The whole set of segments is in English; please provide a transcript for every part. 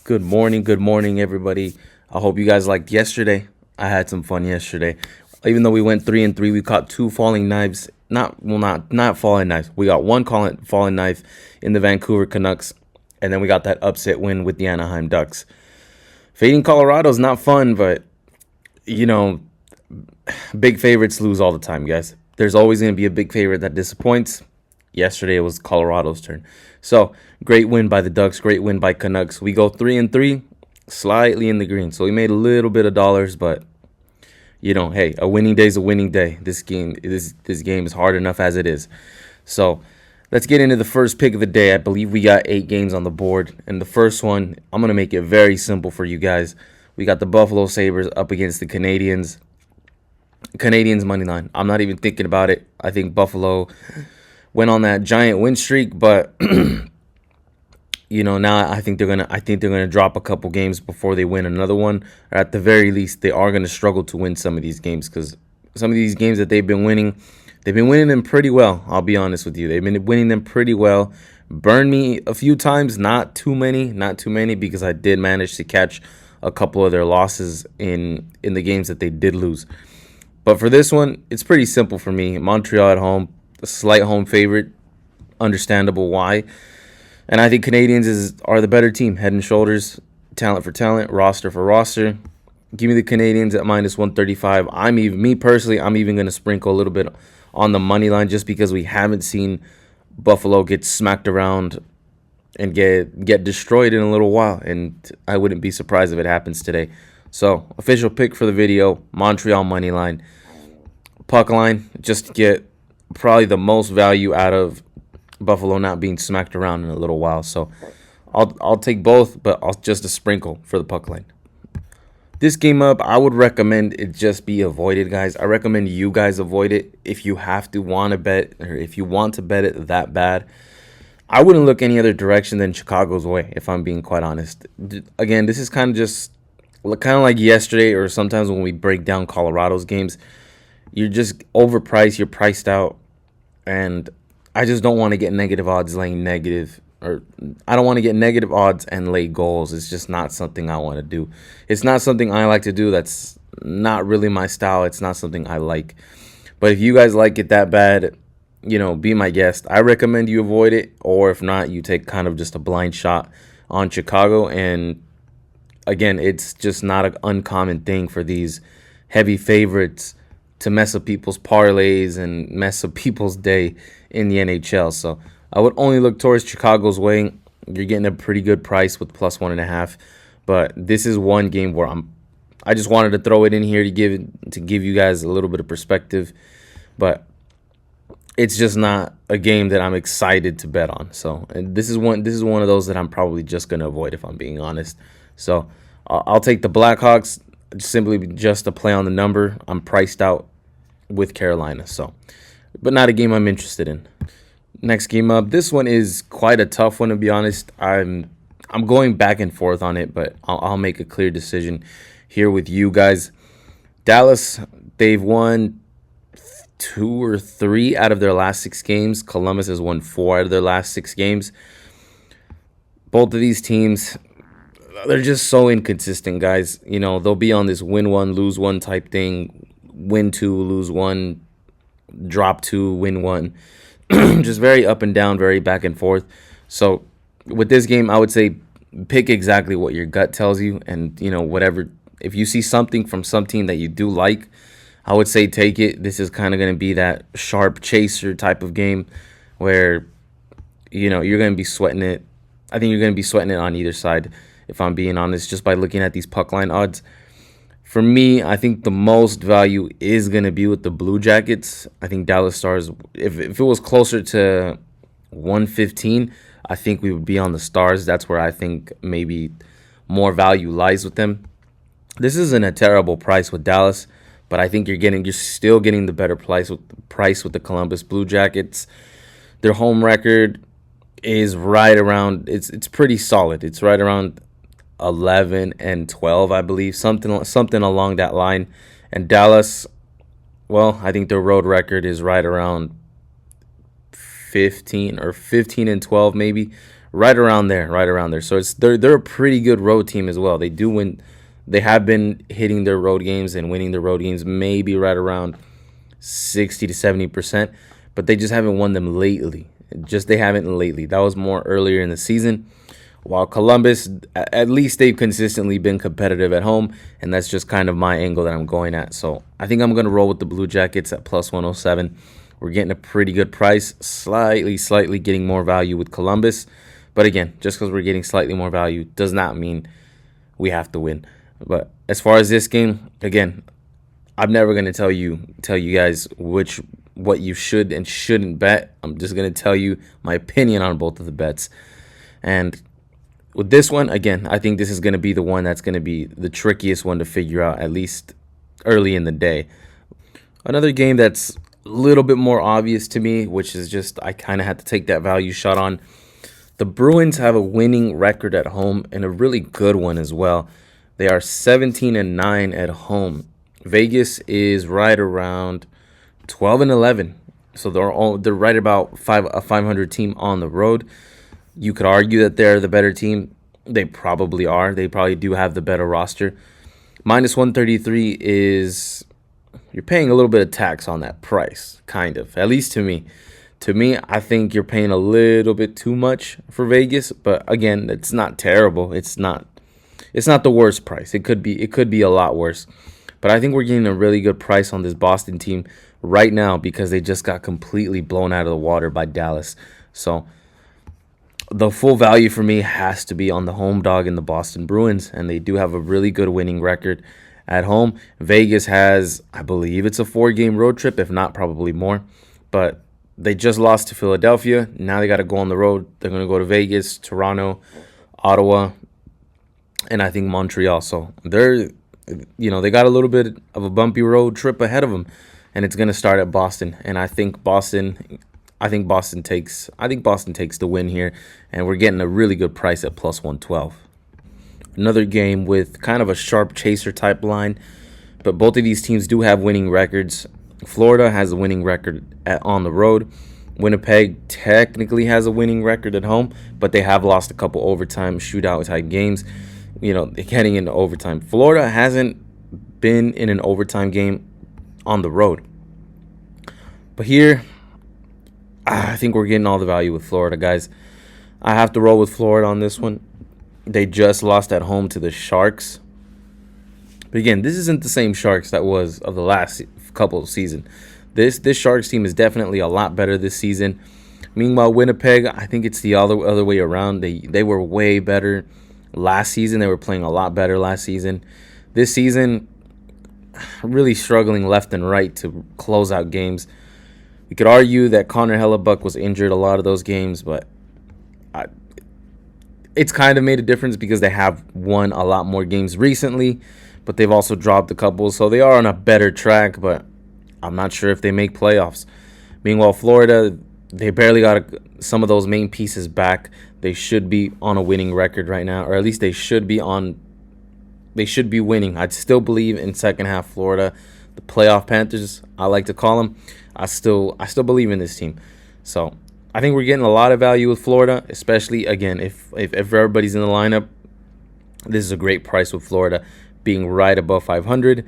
Good morning, everybody. I hope you guys liked yesterday. I had some fun yesterday. Even though we went 3-3, we caught two falling knives. Not falling knives. We got one falling knife in the Vancouver Canucks, and then we got that upset win with the Anaheim Ducks. Fading Colorado's not fun, but you know, big favorites lose all the time, guys. There's always going to be a big favorite that disappoints. Yesterday it was Colorado's turn. So, great win by the Ducks, great win by Canucks. We go 3-3, slightly in the green. So we made a little bit of dollars, but hey, a winning day is a winning day. This game is hard enough as it is. So, let's get into the first pick of the day. I believe we got 8 games on the board, and the first one, I'm going to make it very simple for you guys. We got the Buffalo Sabres up against the Canadiens. Canadiens money line. I'm not even thinking about it. I think Buffalo went on that giant win streak, but now I think they're gonna drop a couple games before they win another one. Or at the very least, they are gonna struggle to win some of these games because some of these games that they've been winning them pretty well. I'll be honest with you, they've been winning them pretty well. Burned me a few times, not too many, because I did manage to catch a couple of their losses in the games that they did lose. But for this one, it's pretty simple for me. Montreal at home, a slight home favorite, understandable why. And I think Canadians are the better team, head and shoulders, talent for talent, roster for roster. Give me the Canadians at -135. Me personally, I'm even going to sprinkle a little bit on the money line just because we haven't seen Buffalo get smacked around and get destroyed in a little while, and I wouldn't be surprised if it happens today. So, official pick for the video, Montreal money line. Puck line, just to get probably the most value out of Buffalo not being smacked around in a little while. So, I'll take both, but I'll just a sprinkle for the puck line. This game up, I would recommend it just be avoided, guys. I recommend you guys avoid it if you want to bet, or if you want to bet it that bad. I wouldn't look any other direction than Chicago's way, if I'm being quite honest. Again, this is kind of like yesterday, or sometimes when we break down Colorado's games. You're just overpriced, you're priced out, and I just don't want to get negative odds laying negative, or I don't want to get negative odds and lay goals. It's just not something I want to do. It's not something I like to do. That's not really my style. It's not something I like. But if you guys like it that bad, be my guest. I recommend you avoid it, or if not, you take kind of just a blind shot on Chicago. And again, it's just not an uncommon thing for these heavy favorites to mess up people's parlays and mess up people's day in the NHL. So I would only look towards Chicago's way. You're getting a pretty good price with +1.5. But this is one game where I just wanted to throw it in here to give you guys a little bit of perspective. But it's just not a game that I'm excited to bet on. So this is one of those that I'm probably just gonna avoid, if I'm being honest. So I'll take the Blackhawks simply just to play on the number. I'm priced out with Carolina, but not a game I'm interested in. Next game up, this one is quite a tough one, to be honest. I'm going back and forth on it, but I'll make a clear decision here with you guys. Dallas, they've won 2 or 3 out of their last 6 games. Columbus has won 4 out of their last 6 games. Both of these teams, they're just so inconsistent, guys. They'll be on this win 1, lose 1 type thing. Win 2, lose 1, drop 2, win 1. Just very up and down, very back and forth. So with this game, I would say pick exactly what your gut tells you. And, whatever. If you see something from some team that you do like, I would say take it. This is kind of going to be that sharp chaser type of game where, you're going to be sweating it. I think you're going to be sweating it on either side, if I'm being honest, just by looking at these puck line odds. For me, I think the most value is going to be with the Blue Jackets. I think Dallas Stars, if it was closer to 115, I think we would be on the Stars. That's where I think maybe more value lies with them. This isn't a terrible price with Dallas, but I think you're still getting the better price with the Columbus Blue Jackets. Their home record is right around, it's pretty solid. It's right around 11-12, I believe, something along that line. And Dallas, well, I think their road record is right around 15 and 12, maybe right around there, right around there. So they're a pretty good road team as well. They do win. They have been hitting their road games and winning their road games, maybe right around 60 to 70%, but they just haven't won them lately. They haven't lately. That was more earlier in the season. While Columbus, at least they've consistently been competitive at home, and that's just kind of my angle that I'm going at. So I think I'm going to roll with the Blue Jackets at plus 107. We're getting a pretty good price, slightly getting more value with Columbus. But again, just because we're getting slightly more value does not mean we have to win. But as far as this game, again, I'm never going to tell you guys what you should and shouldn't bet. I'm just going to tell you my opinion on both of the bets. And with this one, again, I think this is going to be the one that's going to be the trickiest one to figure out, at least early in the day. Another game that's a little bit more obvious to me, which is just I kind of had to take that value shot on. The Bruins have a winning record at home and a really good one as well. They are 17-9 at home. Vegas is right around 12-11, so they're right about a 500 team on the road. You could argue that they're the better team. They probably are. They probably do have the better roster. Minus 133 is, you're paying a little bit of tax on that price, kind of. At least to me. To me, I think you're paying a little bit too much for Vegas. But again, it's not terrible. It's not the worst price. It could be a lot worse. But I think we're getting a really good price on this Boston team right now because they just got completely blown out of the water by Dallas. So the full value for me has to be on the home dog in the Boston Bruins, and they do have a really good winning record at home. Vegas has, I believe it's a 4-game road trip, if not probably more, but they just lost to Philadelphia. Now they got to go on the road. They're going to go to Vegas, Toronto, Ottawa, and I think Montreal. So they got a little bit of a bumpy road trip ahead of them, and it's going to start at Boston, and I think Boston takes the win here, and we're getting a really good price at plus 112. Another game with kind of a sharp chaser type line, but both of these teams do have winning records. Florida has a winning record on the road. Winnipeg technically has a winning record at home, but they have lost a couple overtime shootout type games. Heading into overtime. Florida hasn't been in an overtime game on the road, but here I think we're getting all the value with Florida, guys. I have to roll with Florida on this one. They just lost at home to the Sharks. But again, this isn't the same Sharks that was of the last couple of seasons. This Sharks team is definitely a lot better this season. Meanwhile, Winnipeg, I think it's the other way around. They were way better last season. They were playing a lot better last season. This season, really struggling left and right to close out games. You could argue that Connor Hellebuck was injured a lot of those games, but it's kind of made a difference because they have won a lot more games recently, but they've also dropped a couple, so they are on a better track, but I'm not sure if they make playoffs. Meanwhile, Florida, they barely got some of those main pieces back. They should be on a winning record right now, or at least they should be winning. I'd still believe in second half Florida, the playoff Panthers, I like to call them. I still believe in this team. So I think we're getting a lot of value with Florida, especially, again, if everybody's in the lineup. This is a great price with Florida being right above 500.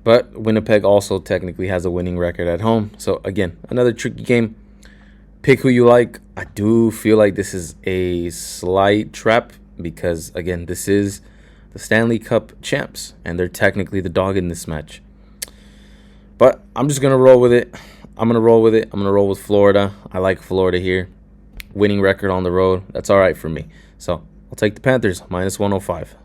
But Winnipeg also technically has a winning record at home. So, again, another tricky game. Pick who you like. I do feel like this is a slight trap because, again, this is the Stanley Cup champs, and they're technically the dog in this match. But I'm just going to roll with it. I'm going to roll with Florida. I like Florida here. Winning record on the road. That's all right for me. So I'll take the Panthers, minus 105.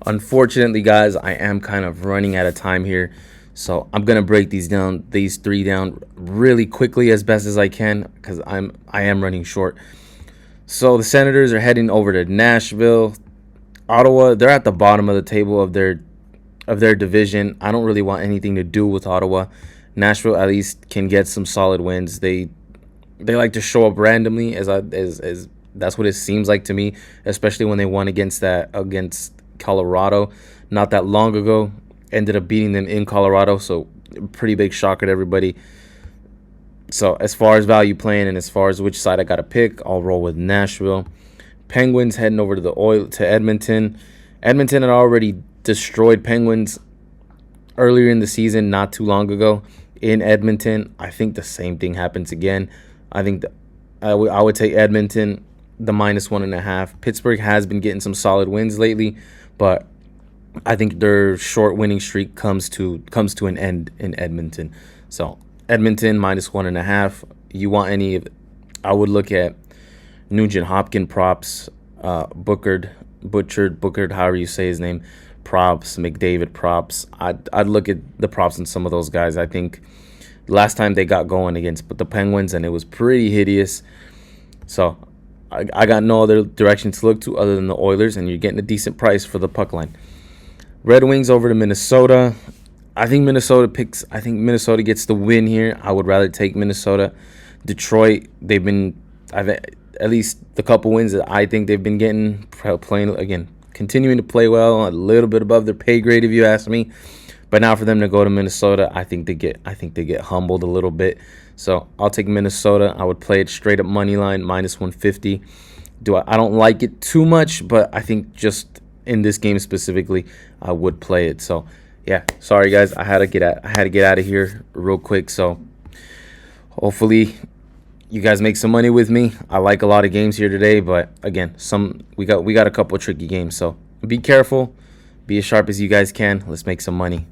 Unfortunately, guys, I am kind of running out of time here. So I'm going to break these three down really quickly as best as I can because I am running short. So the Senators are heading over to Nashville. Ottawa, they're at the bottom of the table of their division. I don't really want anything to do with Ottawa. Nashville at least can get some solid wins. They like to show up randomly, as that's what it seems like to me, especially when they won against Colorado not that long ago. Ended up beating them in Colorado, so pretty big shocker to everybody. So as far as value playing and as far as which side I got to pick, I'll roll with Nashville. Penguins heading over to the Oil to Edmonton. Edmonton had already destroyed Penguins earlier in the season, not too long ago in Edmonton. I think the same thing happens again. I think I would take Edmonton the -1.5. Pittsburgh has been getting some solid wins lately, but I think their short winning streak comes to an end in Edmonton. So Edmonton -1.5. You want any of? I would look at Nugent Hopkins props, Butchered, however you say his name, props, McDavid props. I'd look at the props on some of those guys. I think last time they got going against the Penguins, and it was pretty hideous. So I got no other direction to look to other than the Oilers, and you're getting a decent price for the puck line. Red Wings over to Minnesota. I think Minnesota gets the win here. I would rather take Minnesota. Detroit, I've at least the couple wins that I think they've been getting, playing again, continuing to play well, a little bit above their pay grade if you ask me. But now for them to go to Minnesota, I think they get humbled a little bit. So I'll take Minnesota. I would play it straight up money line -150. I don't like it too much, but I think just in this game specifically, I would play it. So yeah, sorry guys, I had to get out of here real quick. So hopefully you guys make some money with me. I like a lot of games here today, but again, we got a couple of tricky games. So be careful, be as sharp as you guys can. Let's make some money.